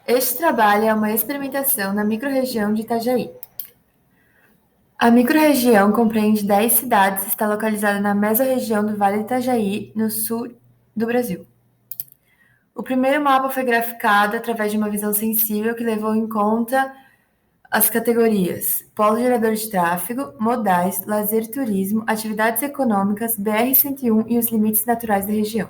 Este trabalho é uma experimentação na microrregião de Itajaí. A microrregião compreende 10 cidades e está localizada na mesorregião do Vale do Itajaí, no sul do Brasil. O primeiro mapa foi graficado através de uma visão sensível que levou em conta as categorias polo gerador de tráfego, modais, lazer e turismo, atividades econômicas, BR-101 e os limites naturais da região.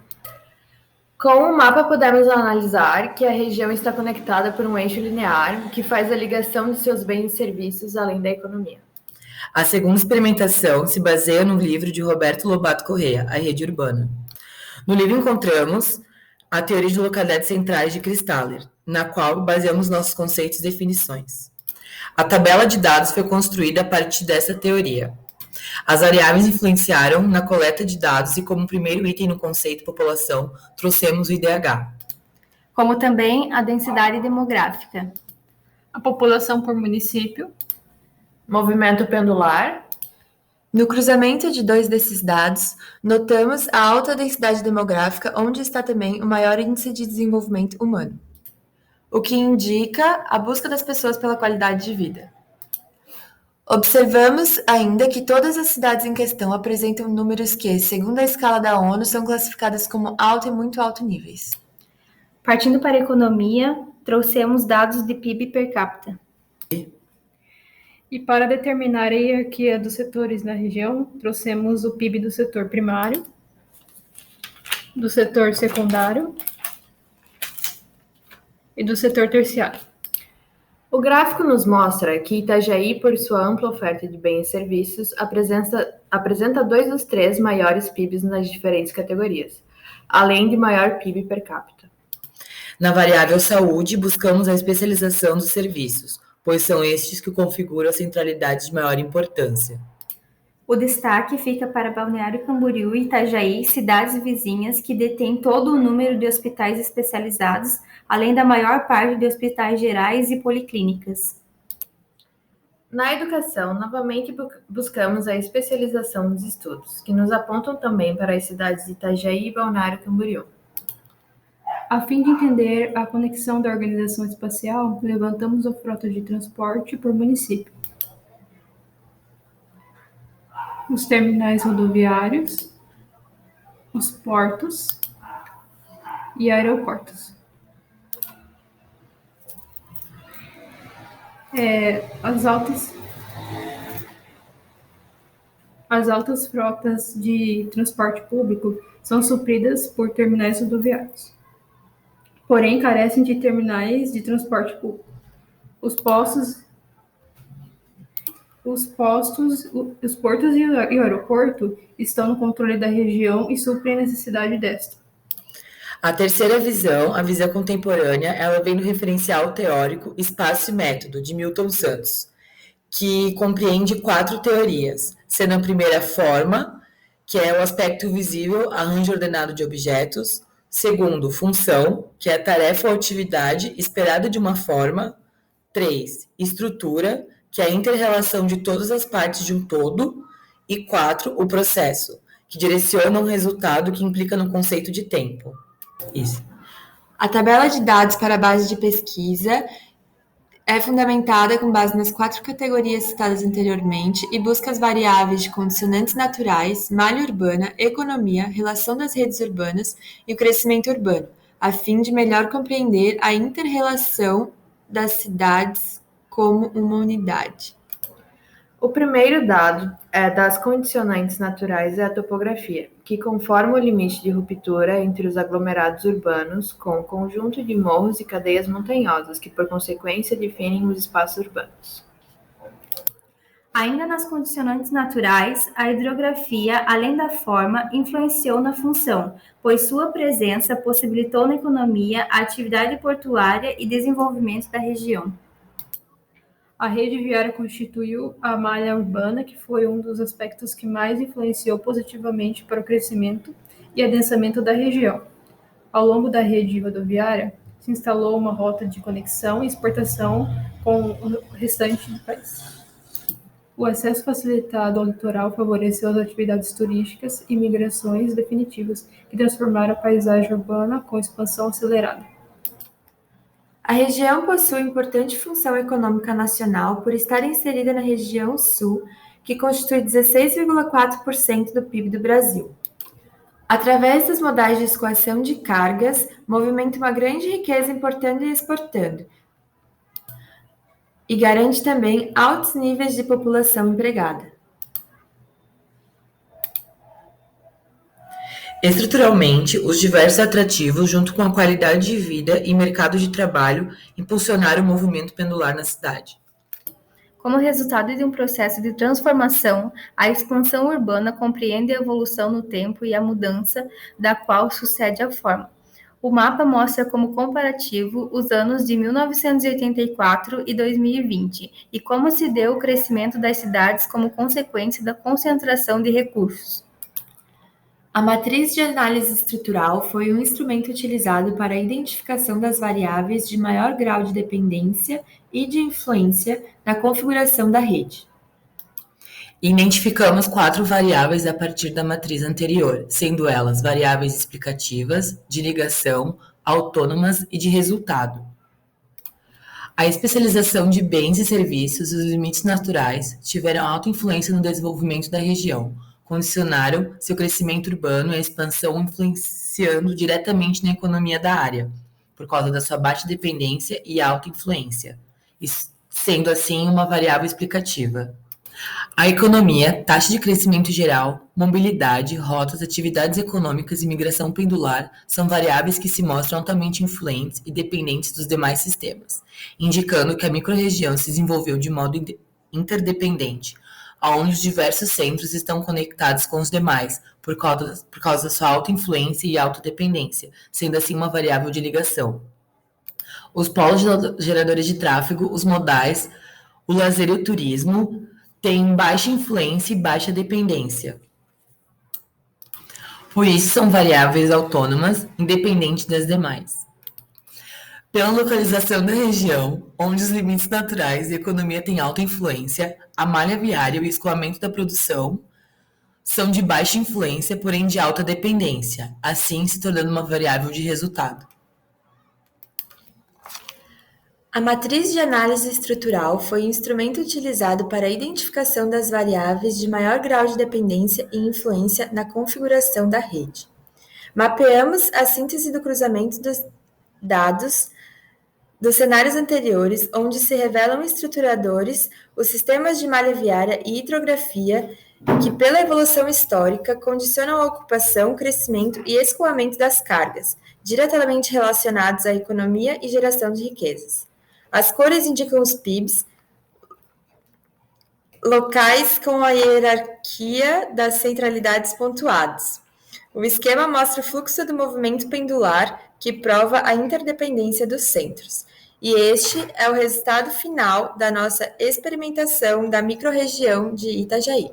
Com o mapa, podemos analisar que a região está conectada por um eixo linear que faz a ligação de seus bens e serviços além da economia. A segunda experimentação se baseia no livro de Roberto Lobato Corrêa, A Rede Urbana. No livro encontramos a teoria de localidades centrais de Christaller, na qual baseamos nossos conceitos e definições. A tabela de dados foi construída a partir dessa teoria. As variáveis influenciaram na coleta de dados e, como primeiro item no conceito população, trouxemos o IDH. Como também a densidade demográfica, a população por município, movimento pendular. No cruzamento de dois desses dados, notamos a alta densidade demográfica, onde está também o maior índice de desenvolvimento humano, o que indica a busca das pessoas pela qualidade de vida. Observamos ainda que todas as cidades em questão apresentam números que, segundo a escala da ONU, são classificadas como alto e muito alto níveis. Partindo para a economia, trouxemos dados de PIB per capita. E para determinar a hierarquia dos setores na região, trouxemos o PIB do setor primário, do setor secundário e do setor terciário. O gráfico nos mostra que Itajaí, por sua ampla oferta de bens e serviços, apresenta dois dos três maiores PIBs nas diferentes categorias, além de maior PIB per capita. Na variável saúde, buscamos a especialização dos serviços, pois são estes que configuram a centralidade de maior importância. O destaque fica para Balneário Camboriú e Itajaí, cidades vizinhas que detêm todo o número de hospitais especializados, além da maior parte de hospitais gerais e policlínicas. Na educação, novamente buscamos a especialização dos estudos, que nos apontam também para as cidades de Itajaí e Balneário Camboriú. A fim de entender a conexão da organização espacial, levantamos a frota de transporte por município, os terminais rodoviários, os portos e aeroportos. As altas frotas de transporte público são supridas por terminais rodoviários, porém carecem de terminais de transporte público. Os portos e o aeroporto estão no controle da região e suprem a necessidade desta. A terceira visão, a visão contemporânea, ela vem do referencial teórico Espaço e Método, de Milton Santos, que compreende 4 teorias, sendo a primeira forma, que é o aspecto visível, arranjo ordenado de objetos. Segundo, função, que é a tarefa ou atividade esperada de uma forma. 3, estrutura, que é a inter-relação de todas as partes de um todo. E 4, o processo, que direciona um resultado que implica no conceito de tempo. Isso. A tabela de dados para a base de pesquisa é fundamentada com base nas 4 categorias citadas anteriormente e busca as variáveis de condicionantes naturais, malha urbana, economia, relação das redes urbanas e o crescimento urbano, a fim de melhor compreender a inter-relação das cidades como uma unidade. O primeiro dado das condicionantes naturais é a topografia, que conforma o limite de ruptura entre os aglomerados urbanos com o conjunto de morros e cadeias montanhosas, que por consequência definem os espaços urbanos. Ainda nas condicionantes naturais, a hidrografia, além da forma, influenciou na função, pois sua presença possibilitou na economia a atividade portuária e desenvolvimento da região. A rede viária constituiu a malha urbana, que foi um dos aspectos que mais influenciou positivamente para o crescimento e adensamento da região. Ao longo da rede rodoviária, se instalou uma rota de conexão e exportação com o restante do país. O acesso facilitado ao litoral favoreceu as atividades turísticas e migrações definitivas, que transformaram a paisagem urbana com expansão acelerada. A região possui importante função econômica nacional por estar inserida na região Sul, que constitui 16,4% do PIB do Brasil. Através dos modais de escoação de cargas, movimenta uma grande riqueza importando e exportando, e garante também altos níveis de população empregada. Estruturalmente, os diversos atrativos, junto com a qualidade de vida e mercado de trabalho, impulsionaram o movimento pendular na cidade. Como resultado de um processo de transformação, a expansão urbana compreende a evolução no tempo e a mudança da qual sucede a forma. O mapa mostra como comparativo os anos de 1984 e 2020 e como se deu o crescimento das cidades como consequência da concentração de recursos. A matriz de análise estrutural foi um instrumento utilizado para a identificação das variáveis de maior grau de dependência e de influência na configuração da rede. Identificamos 4 variáveis a partir da matriz anterior, sendo elas variáveis explicativas, de ligação, autônomas e de resultado. A especialização de bens e serviços e os limites naturais tiveram alta influência no desenvolvimento da região, condicionaram seu crescimento urbano e a expansão influenciando diretamente na economia da área, por causa da sua baixa dependência e alta influência, sendo assim uma variável explicativa. A economia, taxa de crescimento geral, mobilidade, rotas, atividades econômicas e migração pendular são variáveis que se mostram altamente influentes e dependentes dos demais sistemas, indicando que a microrregião se desenvolveu de modo interdependente, onde os diversos centros estão conectados com os demais por causa da sua alta influência e alta dependência, sendo assim uma variável de ligação. Os polos geradores de tráfego, os modais, o lazer e o turismo têm baixa influência e baixa dependência. Por isso, são variáveis autônomas, independentes das demais. Pela localização da região, onde os limites naturais e a economia têm alta influência, a malha viária e o escoamento da produção são de baixa influência, porém de alta dependência, assim se tornando uma variável de resultado. A matriz de análise estrutural foi um instrumento utilizado para a identificação das variáveis de maior grau de dependência e influência na configuração da rede. Mapeamos a síntese do cruzamento dos dados dos cenários anteriores, onde se revelam estruturadores, os sistemas de malha viária e hidrografia, que pela evolução histórica condicionam a ocupação, crescimento e escoamento das cargas, diretamente relacionados à economia e geração de riquezas. As cores indicam os PIBs, locais com a hierarquia das centralidades pontuadas. O esquema mostra o fluxo do movimento pendular, que prova a interdependência dos centros. E este é o resultado final da nossa experimentação da microrregião de Itajaí.